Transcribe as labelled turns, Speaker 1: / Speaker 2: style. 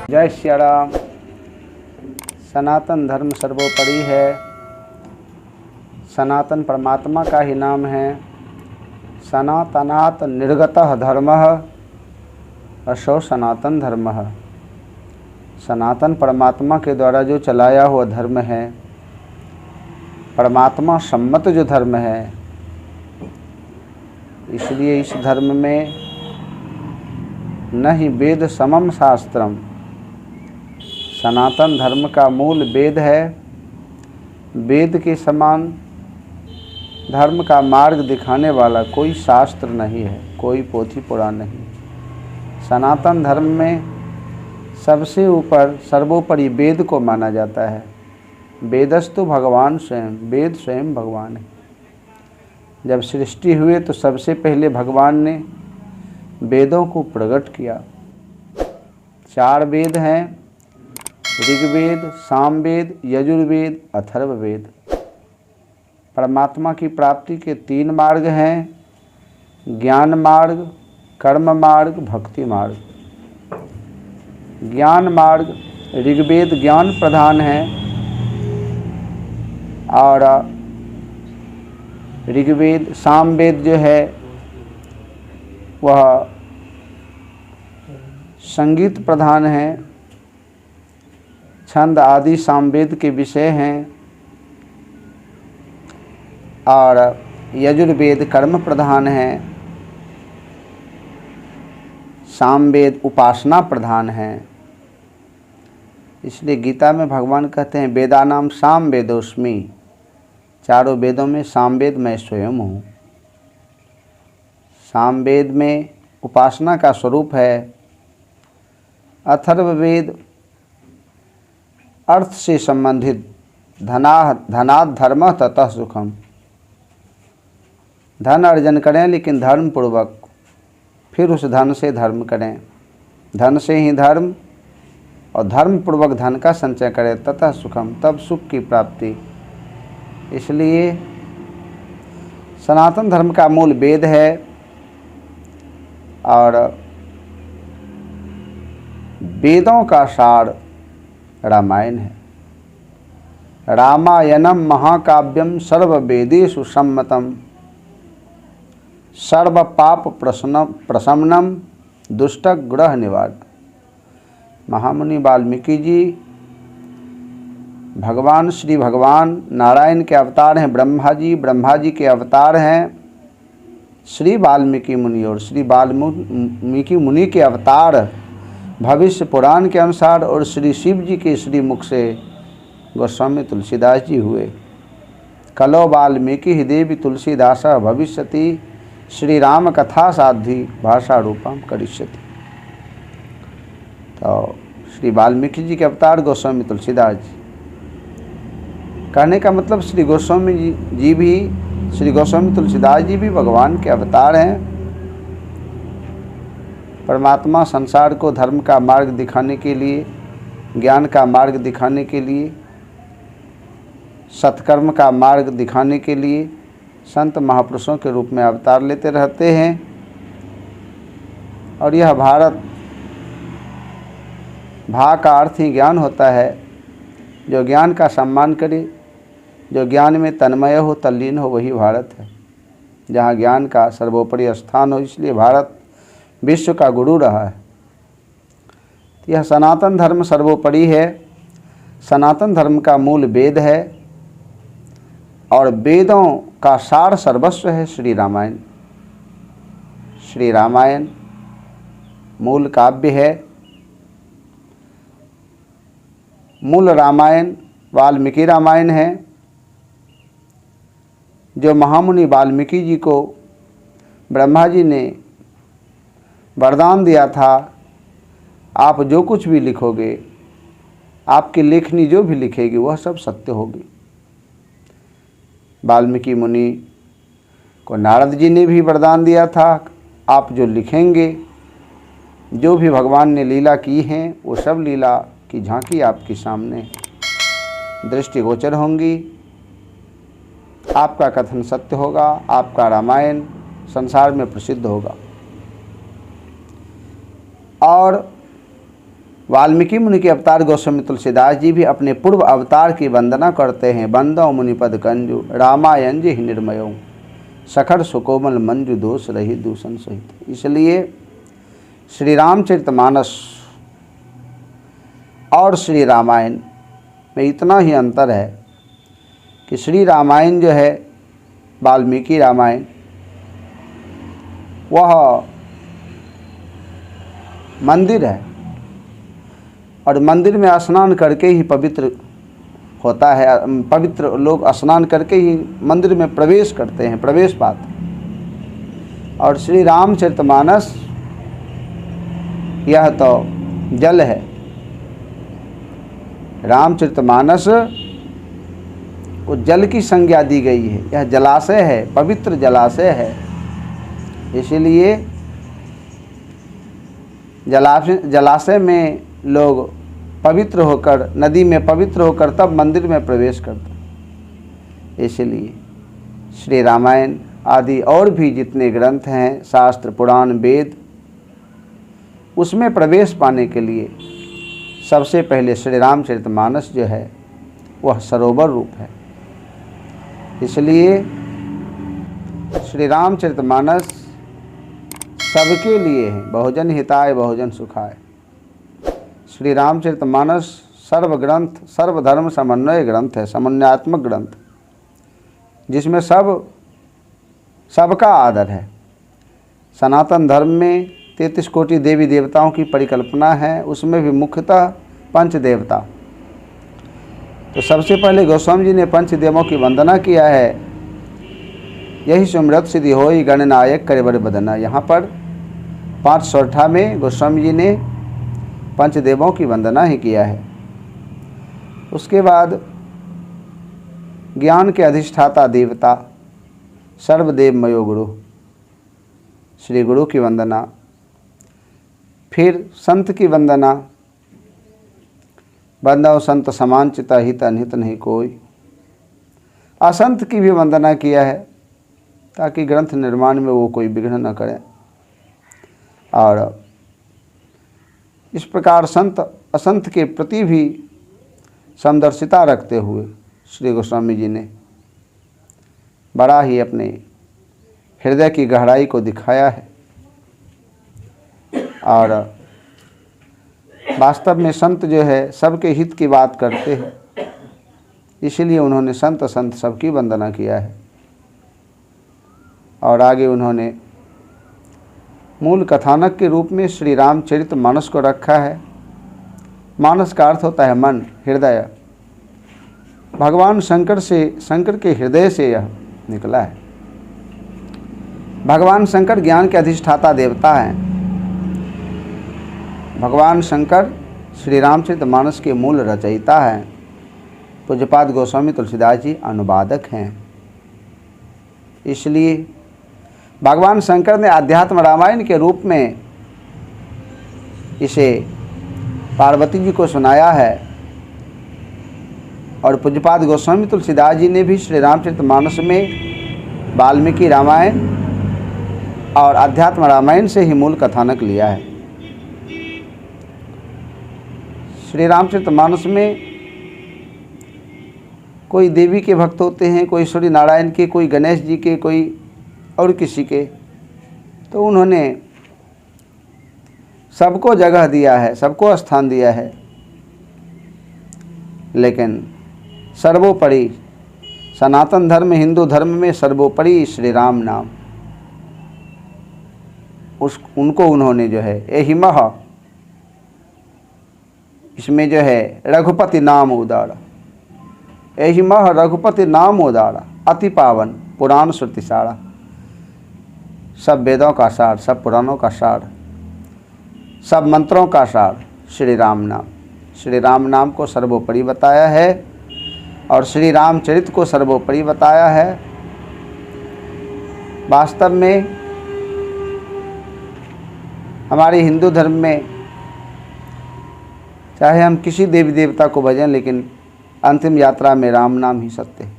Speaker 1: जय श्री राम। सनातन धर्म सर्वोपरि है। सनातन परमात्मा का ही नाम है। सनातनात् निर्गतः धर्मः असो सनातन धर्मः। सनातन परमात्मा के द्वारा जो चलाया हुआ धर्म है, परमात्मा सम्मत जो धर्म है, इसलिए इस धर्म में न ही वेद समम शास्त्रम। सनातन धर्म का मूल वेद है। वेद के समान धर्म का मार्ग दिखाने वाला कोई शास्त्र नहीं है, कोई पोथी पुराण नहीं। सनातन धर्म में सबसे ऊपर सर्वोपरि वेद को माना जाता है। वेदस्तु भगवान स्वयं, वेद स्वयं भगवान है। जब सृष्टि हुई तो सबसे पहले भगवान ने वेदों को प्रकट किया। 4 वेद हैं, ऋग्वेद, सामवेद, यजुर्वेद, अथर्ववेद। परमात्मा की प्राप्ति के 3 मार्ग हैं, ज्ञान मार्ग, कर्म मार्ग, भक्ति मार्ग। ज्ञान मार्ग, ऋग्वेद ज्ञान प्रधान है और ऋग्वेद सामवेद जो है वह संगीत प्रधान है। छंद आदि सामवेद के विषय हैं और यजुर्वेद कर्म प्रधान है। सामवेद उपासना प्रधान है। इसलिए गीता में भगवान कहते हैं वेदानाम सामवेदोस्मि। 4 वेदों में सामवेद मैं स्वयं हूँ। सामवेद में उपासना का स्वरूप है। अथर्ववेद अर्थ से संबंधित धनात् धर्म ततः सुखम। धन अर्जन करें लेकिन धर्म पूर्वक, फिर उस धन से धर्म करें। धन से ही धर्म और धर्म पूर्वक धन का संचय करें, ततः सुखम, तब सुख की प्राप्ति। इसलिए सनातन धर्म का मूल वेद है और वेदों का सार रामायण है। रामायणम महाकाव्यम सर्ववेदेषु सम्मतम सर्व पाप प्रशमनम दुष्ट ग्रह निवारण। महामुनि वाल्मीकि जी भगवान नारायण के अवतार हैं। ब्रह्मा जी के अवतार हैं श्री वाल्मीकि मुनि, और श्री वाल्मीकि मुनि के अवतार भविष्य पुराण के अनुसार और श्री शिव जी के श्री मुख से गोस्वामी तुलसीदास जी हुए। कलो वाल्मीकि देवी तुलसीदास भविष्यति श्री राम कथा साध्वी भाषा रूपम करिष्यति। तो श्री वाल्मीकि जी के अवतार गोस्वामी तुलसीदास जी। कहने का मतलब श्री गोस्वामी जी भी, श्री गोस्वामी तुलसीदास जी भी भगवान के अवतार हैं। परमात्मा संसार को धर्म का मार्ग दिखाने के लिए, ज्ञान का मार्ग दिखाने के लिए, सत्कर्म का मार्ग दिखाने के लिए संत महापुरुषों के रूप में अवतार लेते रहते हैं। और यह भारत, भा का अर्थ ही ज्ञान होता है। जो ज्ञान का सम्मान करे, जो ज्ञान में तन्मय हो, तल्लीन हो, वही भारत है, जहाँ ज्ञान का सर्वोपरि स्थान हो। इसलिए भारत विश्व का गुरु रहा है। यह सनातन धर्म सर्वोपरि है। सनातन धर्म का मूल वेद है और वेदों का सार सर्वस्व है श्री रामायण। श्री रामायण मूल काव्य है। मूल रामायण वाल्मीकि रामायण है, जो महामुनि वाल्मीकि जी को ब्रह्मा जी ने वरदान दिया था, आप जो कुछ भी लिखोगे, आपकी लेखनी जो भी लिखेगी वह सब सत्य होगी। वाल्मीकि मुनि को नारद जी ने भी वरदान दिया था, आप जो लिखेंगे, जो भी भगवान ने लीला की हैं, वो सब लीला की झांकी आपके सामने दृष्टिगोचर होंगी। आपका कथन सत्य होगा, आपका रामायण संसार में प्रसिद्ध होगा। और वाल्मीकि मुनि के अवतार गोस्वामी तुलसीदास जी भी अपने पूर्व अवतार की वंदना करते हैं। बंदो मुनिपद कंजु रामायण जी निर्मयो सखर सुकोमल मंजु दोष रही दूषण सहित। इसलिए श्री रामचरितमानस और श्री रामायण में इतना ही अंतर है कि श्री रामायण जो है वाल्मीकि रामायण वह मंदिर है और मंदिर में स्नान करके ही पवित्र होता है। पवित्र लोग स्नान करके ही मंदिर में प्रवेश करते हैं, प्रवेश पाते। और श्री रामचरितमानस यह तो जल है। रामचरितमानस को जल की संज्ञा दी गई है। यह जलाशय है, पवित्र जलाशय है। इसीलिए जलाशय में लोग पवित्र होकर, नदी में पवित्र होकर तब मंदिर में प्रवेश करते। इसलिए श्री रामायण आदि और भी जितने ग्रंथ हैं, शास्त्र, पुराण, वेद, उसमें प्रवेश पाने के लिए सबसे पहले श्री रामचरितमानस जो है वह सरोवर रूप है। इसलिए श्री रामचरितमानस सबके लिए है, बहुजन हिताय बहुजन सुखाय। श्री रामचरितमानस सर्वग्रंथ, सर्वधर्म समन्वय ग्रंथ है, समन्वयात्मक ग्रंथ, जिसमें सबका आदर है। सनातन धर्म में 33 कोटि देवी देवताओं की परिकल्पना है, उसमें भी मुख्यतः पंचदेवता। तो सबसे पहले गोस्वामी जी ने पंचदेवों की वंदना किया है। यही सुमृत सिद्धि होई गणनायक करेबर बदना। यहाँ पर 5 सोरठा में गोस्वामी जी ने पंचदेवों की वंदना ही किया है। उसके बाद ज्ञान के अधिष्ठाता देवता सर्वदेवमयो गुरु, श्री गुरु की वंदना। फिर संत की वंदना, बंदव संत समान चिता हित अनहित नहीं कोई। असंत की भी वंदना किया है ताकि ग्रंथ निर्माण में वो कोई विघ्न न करे। और इस प्रकार संत असंत के प्रति भी समदर्शिता रखते हुए श्री गोस्वामी जी ने बड़ा ही अपने हृदय की गहराई को दिखाया है। और वास्तव में संत जो है सबके हित की बात करते हैं, इसीलिए उन्होंने संत असंत सबकी वंदना किया है। और आगे उन्होंने मूल कथानक के रूप में श्री रामचरितमानस को रखा है। मानस का अर्थ होता है मन, हृदय। भगवान शंकर के हृदय से यह निकला है। भगवान शंकर ज्ञान के अधिष्ठाता देवता हैं। भगवान शंकर श्री रामचरितमानस के मूल रचयिता हैं। पूज्यपाद गोस्वामी तुलसीदास जी अनुवादक हैं। इसलिए भगवान शंकर ने आध्यात्म रामायण के रूप में इसे पार्वती जी को सुनाया है। और पूज्यपाद गोस्वामी तुलसीदास जी ने भी श्री रामचरितमानस में वाल्मीकि रामायण और आध्यात्म रामायण से ही मूल कथानक लिया है। श्री रामचरितमानस में कोई देवी के भक्त होते हैं, कोई सूर्य नारायण के, कोई गणेश जी के, कोई और किसी के। तो उन्होंने सबको जगह दिया है, सबको स्थान दिया है। लेकिन सर्वोपरि सनातन धर्म, हिंदू धर्म में सर्वोपरि श्री राम नाम, उनको उन्होंने जो है एहिमह, इसमें जो है रघुपति नाम उदारा, एहिमह रघुपति नाम उदारा, अति पावन पुराण श्रुति सारा। सब वेदों का सार, सब पुराणों का सार, सब मंत्रों का सार श्री राम नाम। श्री राम नाम को सर्वोपरि बताया है और श्री रामचरित को सर्वोपरि बताया है। वास्तव में हमारे हिंदू धर्म में चाहे हम किसी देवी देवता को भजें, लेकिन अंतिम यात्रा में राम नाम ही सत्य है।